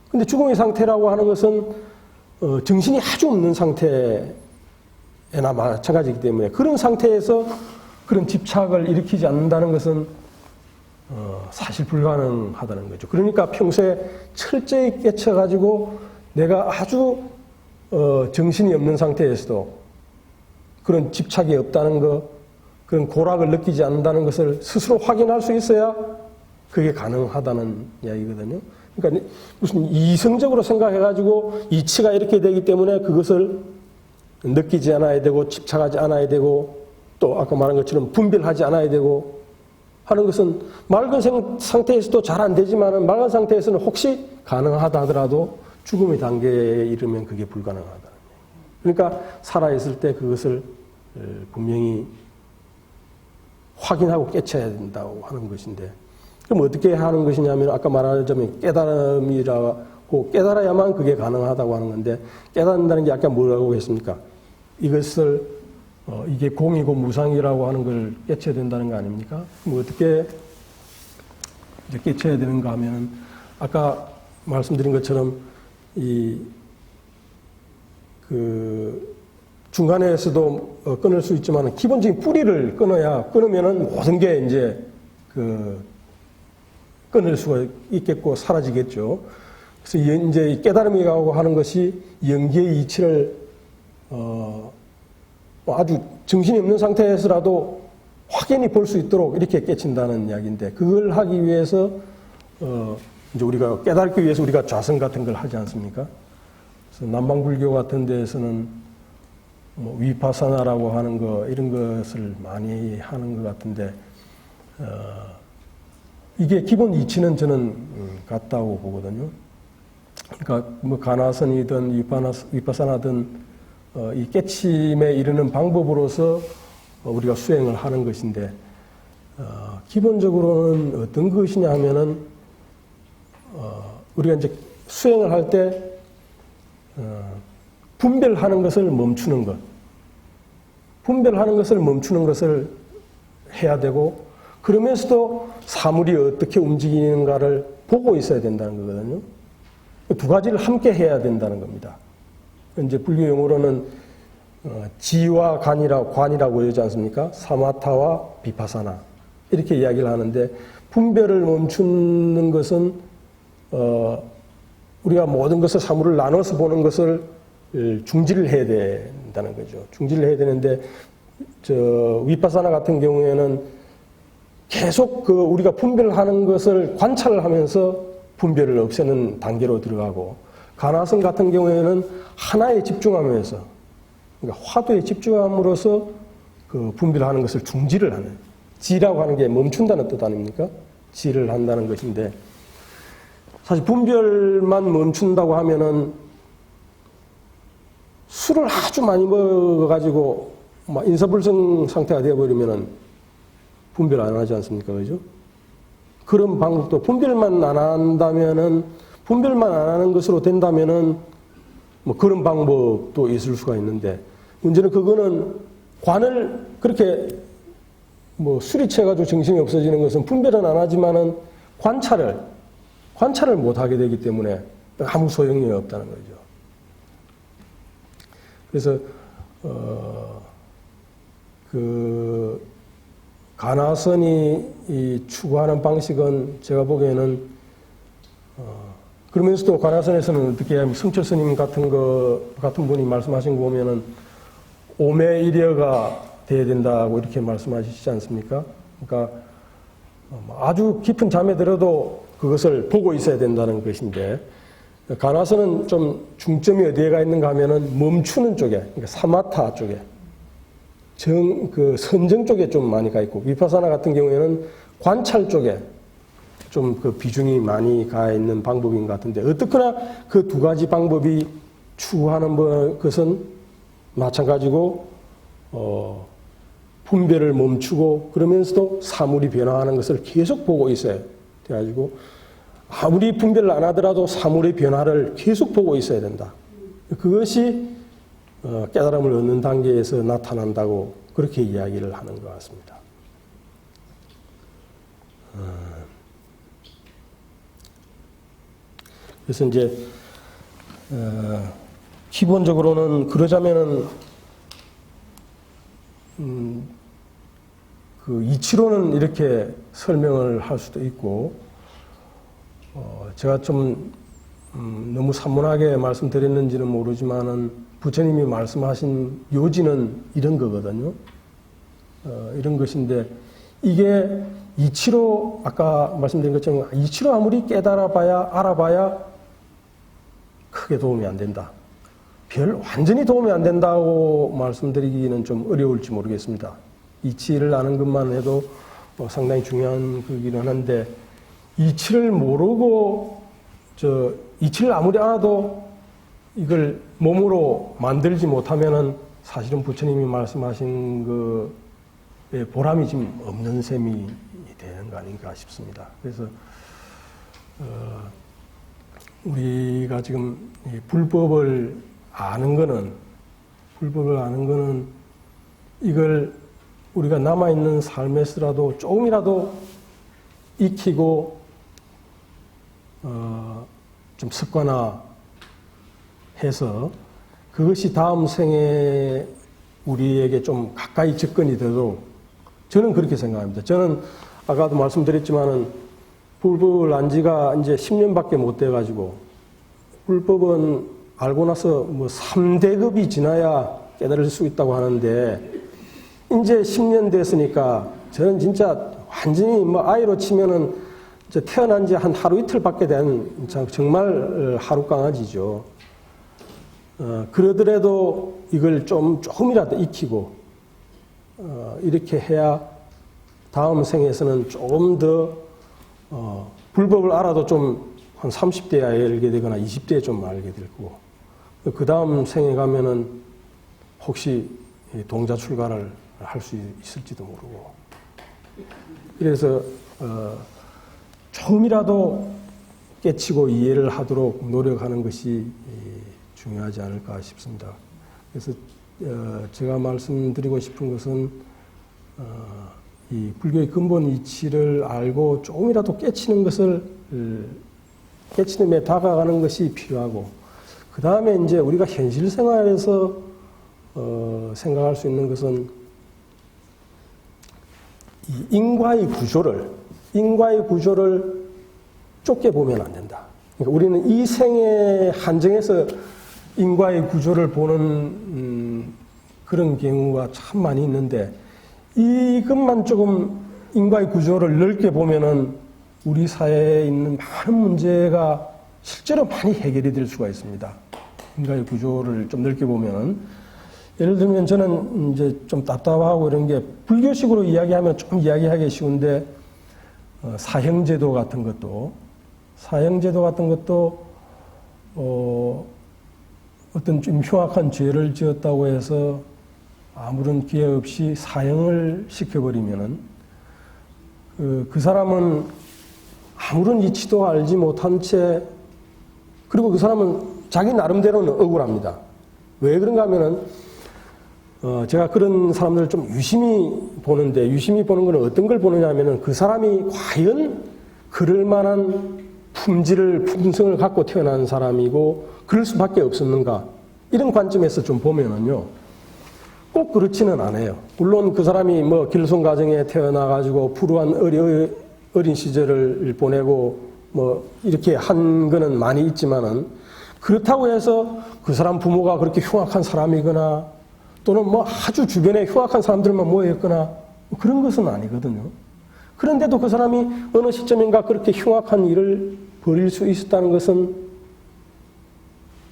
근데 죽음의 상태라고 하는 것은 정신이 아주 없는 상태나 마찬가지이기 때문에, 그런 상태에서 그런 집착을 일으키지 않는다는 것은 사실 불가능하다는 거죠. 그러니까 평소에 철저히 깨쳐가지고 내가 아주 정신이 없는 상태에서도 그런 집착이 없다는 것, 그런 고락을 느끼지 않는다는 것을 스스로 확인할 수 있어야 그게 가능하다는 이야기거든요. 그러니까 무슨 이성적으로 생각해가지고 이치가 이렇게 되기 때문에 그것을 느끼지 않아야 되고 집착하지 않아야 되고, 또 아까 말한 것처럼 분별하지 않아야 되고 하는 것은 맑은 상태에서도 잘 안 되지만, 맑은 상태에서는 혹시 가능하다 하더라도 죽음의 단계에 이르면 그게 불가능하다는 얘기예요. 그러니까 살아있을 때 그것을 분명히 확인하고 깨쳐야 된다고 하는 것인데, 그럼 어떻게 하는 것이냐면, 아까 말하자면 깨달음이라고, 깨달아야만 그게 가능하다고 하는 건데, 깨닫는다는 게 아까 뭐라고 했습니까? 이것을 이게 공이고 무상이라고 하는 걸 깨쳐야 된다는 거 아닙니까? 그럼 어떻게 이제 깨쳐야 되는가 하면은, 아까 말씀드린 것처럼 중간에서도 끊을 수 있지만 기본적인 뿌리를 끊으면은 모든 게 이제 끊을 수가 있겠고 사라지겠죠. 그래서 이제 깨달음이라고 하는 것이 영기의 이치를 아주 정신이 없는 상태에서라도 확연히 볼 수 있도록 이렇게 깨친다는 이야기인데, 그걸 하기 위해서 이제 우리가 깨닫기 위해서 우리가 좌선 같은 걸 하지 않습니까? 그래서 남방불교 같은 데에서는 뭐 위파사나라고 하는 거, 이런 것을 많이 하는 것 같은데, 이게 기본 이치는 저는 같다고 보거든요. 그러니까 뭐 가나선이든 위파사나든 이 깨침에 이르는 방법으로서 우리가 수행을 하는 것인데, 기본적으로는 어떤 것이냐 하면은 우리가 이제 수행을 할 때 분별하는 것을 멈추는 것, 분별하는 것을 멈추는 것을 해야 되고, 그러면서도 사물이 어떻게 움직이는가를 보고 있어야 된다는 거거든요. 두 가지를 함께 해야 된다는 겁니다. 이제 불교 용어로는 지와 관이라고 그러지 않습니까? 사마타와 비파사나 이렇게 이야기를 하는데, 분별을 멈추는 것은 우리가 모든 것을 사물을 나눠서 보는 것을 중지를 해야 된다는 거죠. 중지를 해야 되는데, 위파사나 같은 경우에는 계속 우리가 분별하는 것을 관찰을 하면서 분별을 없애는 단계로 들어가고, 가나선 같은 경우에는 하나에 집중하면서, 그러니까 화두에 집중함으로써 그 분별하는 것을 중지를 하는, 지라고 하는 게 멈춘다는 뜻 아닙니까? 지를 한다는 것인데, 사실 분별만 멈춘다고 하면은 술을 아주 많이 먹어가지고 막 인사불성 상태가 되어버리면은 분별 안 하지 않습니까? 그죠? 그런 방법도 분별만 안 한다면은, 분별만 안 하는 것으로 된다면은 뭐 그런 방법도 있을 수가 있는데, 문제는 그거는 관을 그렇게 뭐 술이 취해가지고 정신이 없어지는 것은 분별은 안 하지만은 관찰을 못 하게 되기 때문에 아무 소용이 없다는 거죠. 그래서, 가나선이 추구하는 방식은 제가 보기에는, 그러면서도 가나선에서는 어떻게 하면 성철 스님 같은 분이 말씀하신 거 보면은 오매일여가 돼야 된다고 이렇게 말씀하시지 않습니까? 그러니까 아주 깊은 잠에 들어도 그것을 보고 있어야 된다는 것인데, 가나선은 좀 중점이 어디에 가 있는가 하면은 멈추는 쪽에, 그러니까 사마타 쪽에, 선정 쪽에 좀 많이 가 있고, 위파사나 같은 경우에는 관찰 쪽에 좀 그 비중이 많이 가 있는 방법인 것 같은데, 어떻거나 그 두 가지 방법이 추구하는 것은 마찬가지고, 분별을 멈추고 그러면서도 사물이 변화하는 것을 계속 보고 있어야 돼가지고, 아무리 분별을 안 하더라도 사물의 변화를 계속 보고 있어야 된다. 그것이 깨달음을 얻는 단계에서 나타난다고 그렇게 이야기를 하는 것 같습니다. 그래서 이제 기본적으로는 그러자면은 그 이치로는 이렇게 설명을 할 수도 있고, 제가 좀 너무 산문하게 말씀드렸는지는 모르지만은 부처님이 말씀하신 요지는 이런 거거든요. 이런 것인데, 이게 이치로 아까 말씀드린 것처럼 이치로 아무리 알아봐야 크게 도움이 안 된다. 완전히 도움이 안 된다고 말씀드리기는 좀 어려울지 모르겠습니다. 이치를 아는 것만 해도 상당히 중요한 거기는 한데, 이치를 모르고 이치를 아무리 알아도 이걸 몸으로 만들지 못하면은 사실은 부처님이 말씀하신 거에 보람이 좀 없는 셈이 되는 거 아닌가 싶습니다. 그래서 우리가 지금 불법을 아는 거는 이걸 우리가 남아있는 삶에서라도 조금이라도 익히고 좀 습관화해서 그것이 다음 생에 우리에게 좀 가까이 접근이 되도록, 저는 그렇게 생각합니다. 저는 아까도 말씀드렸지만은 불법을 안 지가 이제 10년밖에 못 돼가지고, 불법은 알고 나서 뭐 3대급이 지나야 깨달을 수 있다고 하는데, 이제 10년 됐으니까 저는 진짜 완전히 뭐 아이로 치면은 태어난 지 한 하루 이틀밖에 된 정말 하루 강아지죠. 그러더라도 이걸 조금이라도 익히고 이렇게 해야 다음 생에서는 조금 더 불법을 알아도 좀 한 30대에 알게 되거나 20대에 좀 알게 될 거고, 그 다음 생에 가면은 혹시 동자 출가를 할 수 있을지도 모르고, 그래서 조금이라도 깨치고 이해를 하도록 노력하는 것이 중요하지 않을까 싶습니다. 그래서 제가 말씀드리고 싶은 것은 이 불교의 근본 이치를 알고 조금이라도 깨치는 데 다가가는 것이 필요하고, 그 다음에 이제 우리가 현실 생활에서 생각할 수 있는 것은 이 인과의 구조를 좁게 보면 안 된다. 그러니까 우리는 이 생에 한정해서 인과의 구조를 보는 그런 경우가 참 많이 있는데, 이것만 조금 인과의 구조를 넓게 보면은 우리 사회에 있는 많은 문제가 실제로 많이 해결이 될 수가 있습니다. 인과의 구조를 좀 넓게 보면은, 예를 들면 저는 이제 좀 답답하고 이런 게, 불교식으로 이야기하면 좀 이야기하기 쉬운데, 사형제도 같은 것도 어떤 좀 흉악한 죄를 지었다고 해서 아무런 기회 없이 사형을 시켜버리면은 그 사람은 아무런 이치도 알지 못한 채, 그리고 그 사람은 자기 나름대로는 억울합니다. 왜 그런가 하면은 제가 그런 사람들을 좀 유심히 보는데, 유심히 보는 건 어떤 걸 보느냐 하면은 그 사람이 과연 그럴 만한 품성을 갖고 태어난 사람이고 그럴 수밖에 없었는가, 이런 관점에서 좀 보면은요, 꼭 그렇지는 않아요. 물론 그 사람이 뭐 길손 가정에 태어나가지고 불우한 어린 시절을 보내고 뭐 이렇게 한 거는 많이 있지만은, 그렇다고 해서 그 사람 부모가 그렇게 흉악한 사람이거나 또는 뭐 아주 주변에 흉악한 사람들만 모여있거나 그런 것은 아니거든요. 그런데도 그 사람이 어느 시점인가 그렇게 흉악한 일을 벌일 수 있었다는 것은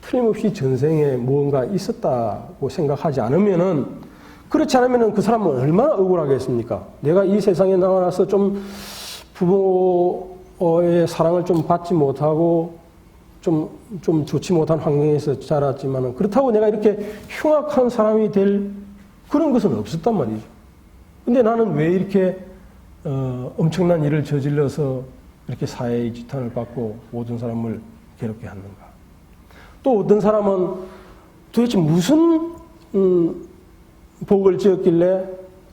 틀림없이 전생에 무언가 있었다고 생각하지 않으면은, 그렇지 않으면은 그 사람은 얼마나 억울하겠습니까? 내가 이 세상에 나와서 좀 부모의 사랑을 좀 받지 못하고 좀 좋지 못한 환경에서 자랐지만은, 그렇다고 내가 이렇게 흉악한 사람이 될 그런 것은 없었단 말이죠. 근데 나는 왜 이렇게 엄청난 일을 저질러서 이렇게 사회의 지탄을 받고 모든 사람을 괴롭게 하는가? 또 어떤 사람은 도대체 무슨 복을 지었길래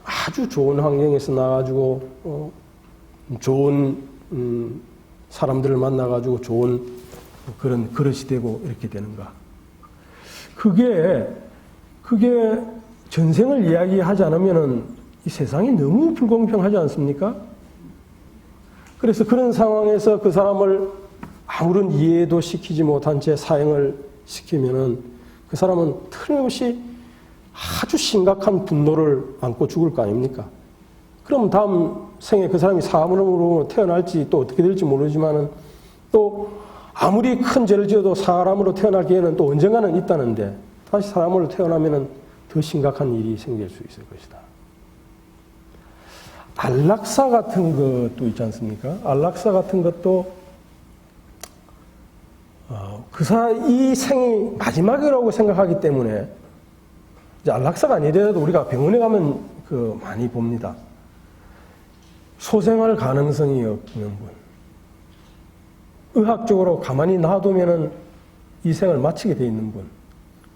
아주 좋은 환경에서 나가지고 좋은 사람들을 만나가지고 좋은 그런 그릇이 되고 이렇게 되는가? 그게 전생을 이야기하지 않으면은 이 세상이 너무 불공평하지 않습니까? 그래서 그런 상황에서 그 사람을 아무런 이해도 시키지 못한 채 사형을 시키면은 그 사람은 틀림없이 아주 심각한 분노를 안고 죽을 거 아닙니까? 그럼 다음 생에 그 사람이 사람으로 태어날지 또 어떻게 될지 모르지만은, 또 아무리 큰 죄를 지어도 사람으로 태어날 기회는 또 언젠가는 있다는데, 다시 사람으로 태어나면은 더 심각한 일이 생길 수 있을 것이다. 안락사 같은 것도 있지 않습니까? 안락사 같은 것도 이 생이 마지막이라고 생각하기 때문에, 이제 안락사가 아니더라도 우리가 병원에 가면 많이 봅니다. 소생할 가능성이 없는 분, 의학적으로 가만히 놔두면은 이 생을 마치게 돼 있는 분,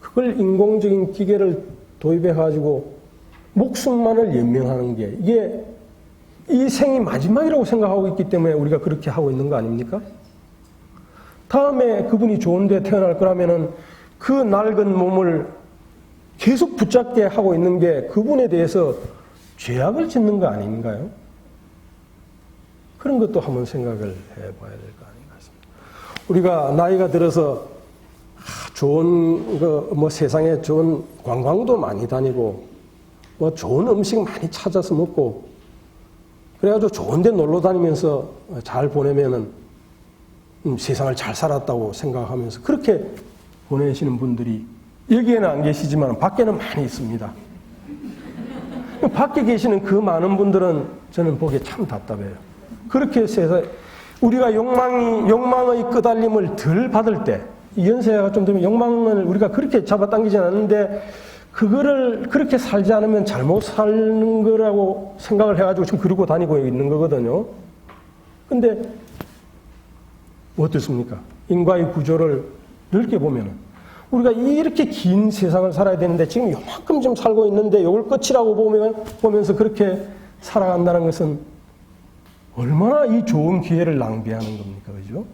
그걸 인공적인 기계를 도입해가지고 목숨만을 연명하는 게, 이게 이 생이 마지막이라고 생각하고 있기 때문에 우리가 그렇게 하고 있는 거 아닙니까? 다음에 그분이 좋은 데 태어날 거라면은 그 낡은 몸을 계속 붙잡게 하고 있는 게 그분에 대해서 죄악을 짓는 거 아닌가요? 그런 것도 한번 생각을 해봐야 될 거 아닌가 싶습니다. 우리가 나이가 들어서 좋은 세상에 좋은 관광도 많이 다니고 뭐 좋은 음식 많이 찾아서 먹고 그래가지고 좋은 데 놀러 다니면서 잘 보내면은 세상을 잘 살았다고 생각하면서 그렇게 보내시는 분들이 여기에는 안 계시지만 밖에는 많이 있습니다. 밖에 계시는 그 많은 분들은 저는 보기에 참 답답해요. 그렇게 세상, 우리가 욕망의 끄달림을 덜 받을 때, 연세가 좀 되면 욕망을 우리가 그렇게 잡아당기지 않았는데, 그거를 그렇게 살지 않으면 잘못 사는 거라고 생각을 해가지고 지금 그러고 다니고 있는 거거든요. 근데, 어떻습니까? 인과의 구조를 넓게 보면은, 우리가 이렇게 긴 세상을 살아야 되는데, 지금 요만큼 좀 살고 있는데, 이걸 끝이라고 보면서 그렇게 살아간다는 것은 얼마나 이 좋은 기회를 낭비하는 겁니까? 그죠?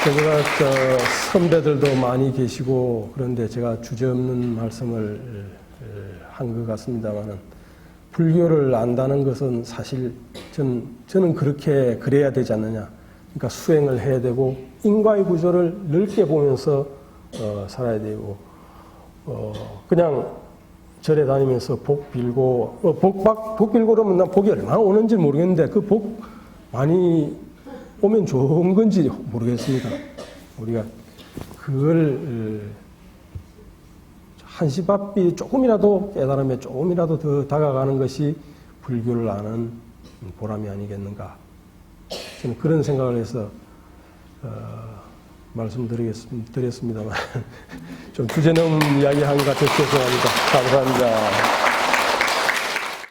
제가 선배들도 많이 계시고 그런데 제가 주저없는 말씀을 한 것 같습니다만은, 불교를 안다는 것은 사실 저는 그래야 되지 않느냐. 그러니까 수행을 해야 되고 인과의 구조를 넓게 보면서 살아야 되고 그냥 절에 다니면서 복 빌고 복 빌고 그러면 난 복이 얼마나 오는지 모르겠는데 그 복 많이 오면 좋은 건지 모르겠습니다. 우리가 그걸 한시바삐 조금이라도 깨달음에 조금이라도 더 다가가는 것이 불교를 아는 보람이 아니겠는가. 저는 그런 생각을 해서 말씀드렸습니다만 좀 주제넘은 이야기 한 것 같아서 죄송합니다. 감사합니다.